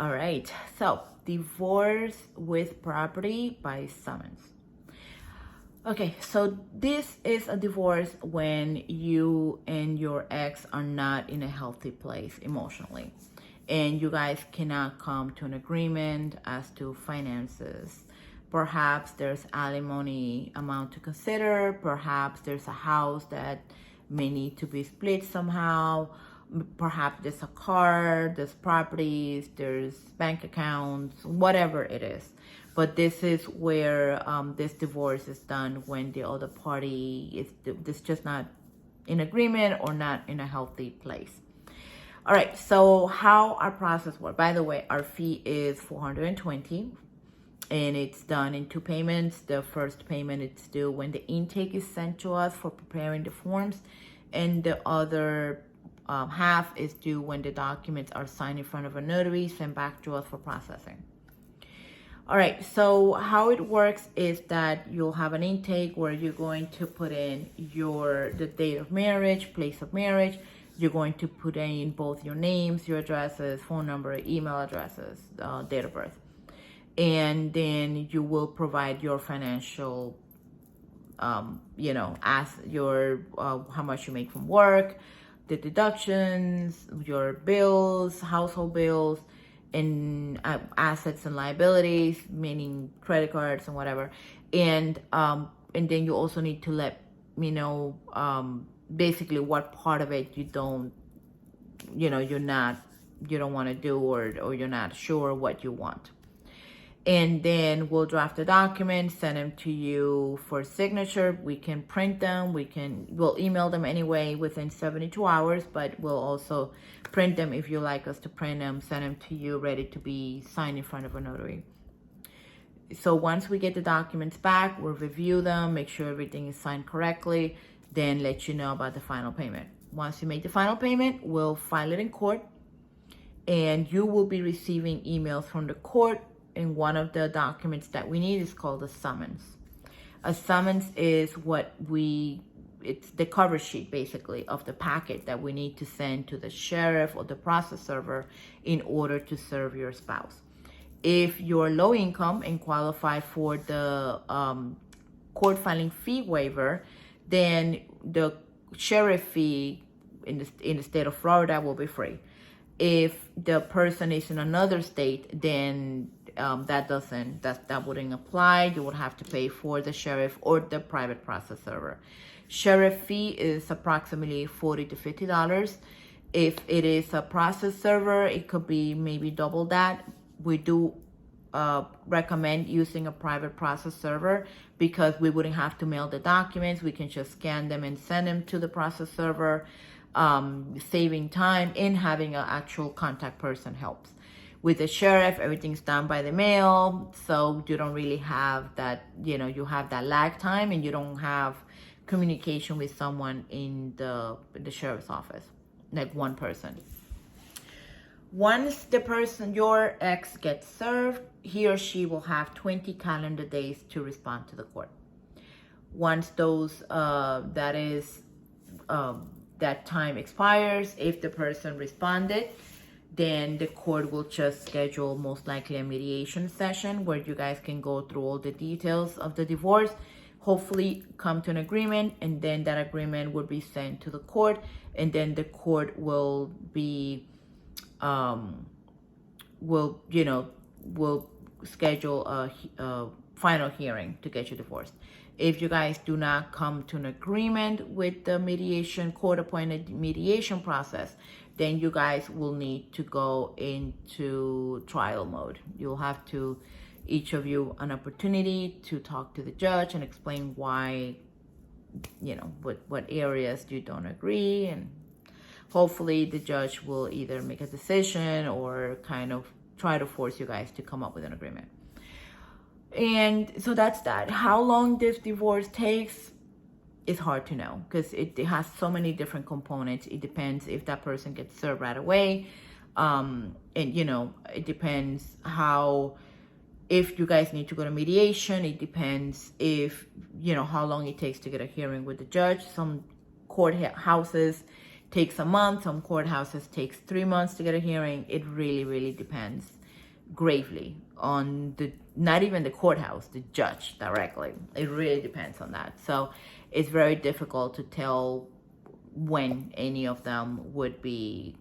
All right, so divorce with property by summons. Okay, so this is a divorce when you and your ex are not in a healthy place emotionally, and you guys cannot come to an agreement as to finances. Perhaps there's alimony amount to consider, perhaps there's a house that may need to be split somehow, perhaps there's a car, there's properties, there's bank accounts, whatever it is. But this is where this divorce is done when the other party is just not in agreement or not in a healthy place. All right, so how our process works. By the way, our fee is $420 and it's done in two payments. The first payment is due when the intake is sent to us for preparing the forms, and the other half is due when the documents are signed in front of a notary, sent back to us for processing. All right, so how it works is that you'll have an intake where you're going to put in the date of marriage, place of marriage. You're going to put in both your names, your addresses, phone number, email addresses, date of birth. And then you will provide your financial, as your, how much you make from work, the deductions, your bills, household bills, and assets and liabilities, meaning credit cards and whatever. And then you also need to let me know basically what part of it you don't want to do, or you're not sure what you want. And then we'll draft the documents, send them to you for signature. We can print them. We'll email them anyway within 72 hours, but we'll also print them if you like us to print them, send them to you ready to be signed in front of a notary. So once we get the documents back, we'll review them, make sure everything is signed correctly, then let you know about the final payment. Once you make the final payment, we'll file it in court, and you will be receiving emails from the court. And one of the documents that we need is called a summons. A summons is it's the cover sheet basically of the packet that we need to send to the sheriff or the process server in order to serve your spouse. If you're low income and qualify for the court filing fee waiver, then the sheriff fee in the state of Florida will be free. If the person is in another state, then that wouldn't apply. You would have to pay for the sheriff or the private process server. Sheriff fee is approximately $40 to $50. If it is a process server, it could be maybe double that. We do recommend using a private process server because we wouldn't have to mail the documents. We can just scan them and send them to the process server. Saving time and having an actual contact person helps. With the sheriff, everything's done by the mail, so you don't really have that, you have that lag time, and you don't have communication with someone in the sheriff's office, like one person. Once your ex gets served, he or she will have 20 calendar days to respond to the court. Once that time expires, if the person responded, then the court will just schedule most likely a mediation session where you guys can go through all the details of the divorce, hopefully come to an agreement, and then that agreement would be sent to the court, and then the court will schedule a final hearing to get you divorced. If you guys do not come to an agreement with the court-appointed mediation process, then you guys will need to go into trial mode. You'll have to, each of you, an opportunity to talk to the judge and explain why, what areas you don't agree, and hopefully the judge will either make a decision or kind of try to force you guys to come up with an agreement. And so that's that. How long this divorce takes is hard to know because it has so many different components. It depends if that person gets served right away. And, it depends if you guys need to go to mediation. It depends if, how long it takes to get a hearing with the judge. Some courthouses takes a month. Some courthouses takes 3 months to get a hearing. It really, really depends. gravely on the, not even the courthouse, the judge directly. It really depends on that. So it's very difficult to tell when any of them would be,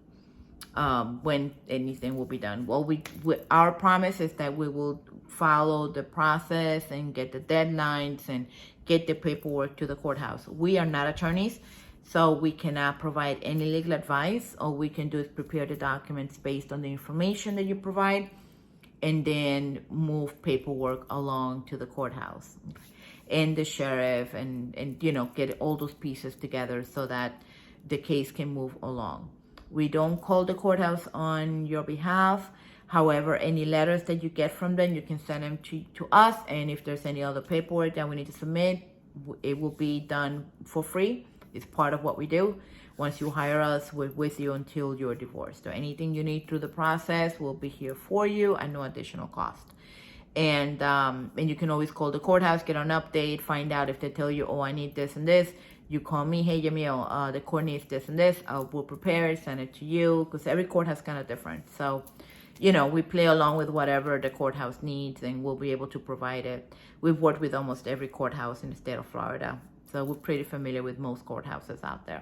when anything will be done. Well, our promise is that we will follow the process and get the deadlines and get the paperwork to the courthouse. We are not attorneys, so we cannot provide any legal advice. All we can do is prepare the documents based on the information that you provide, and then move paperwork along to the courthouse and the sheriff, and get all those pieces together so that the case can move along. We don't call the courthouse on your behalf. However, any letters that you get from them, you can send them to us. And if there's any other paperwork that we need to submit, it will be done for free. It's part of what we do. Once you hire us, we're with you until you're divorced. So anything you need through the process, we'll be here for you at no additional cost. And you can always call the courthouse, get an update, find out if they tell you, oh, I need this and this. You call me, hey, Jamil, the court needs this and this. We'll prepare it, send it to you, because every courthouse is kind of different. So, we play along with whatever the courthouse needs, and we'll be able to provide it. We've worked with almost every courthouse in the state of Florida, so we're pretty familiar with most courthouses out there.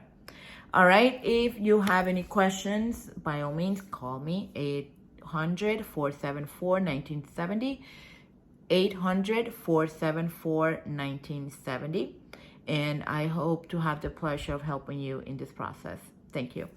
All right, if you have any questions, by all means, call me, 800-474-1970, 800-474-1970. And I hope to have the pleasure of helping you in this process. Thank you.